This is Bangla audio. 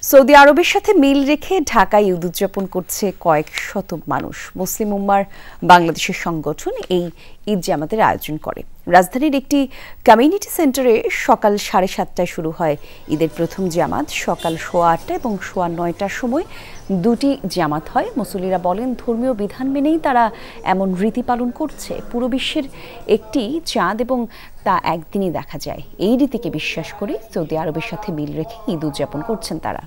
সৌদি আরবের সাথে মিল রেখে ঢাকায় ঈদ উদযাপন করছে কয়েক শত মানুষ। মুসলিম উম্মার বাংলাদেশের সংগঠন এই ঈদ জামাতের আয়োজন করে। রাজধানীর একটি কমিউনিটি সেন্টারে সকাল 7:30টায় শুরু হয় ঈদের প্রথম জামাত। সকাল 8:15 এবং 9:15টার সময় দুটি জামাত হয়। মুসল্লিরা বলেন, ধর্মীয় বিধান মেনেই তারা এমন রীতি পালন করছে। পুরো বিশ্বের একটি চাঁদ এবং তা একদিনই দেখা যায়। এই রীতিকে বিশ্বাস করে সৌদি আরবের সাথে মিল রেখে ঈদ উদযাপন করছেন তারা।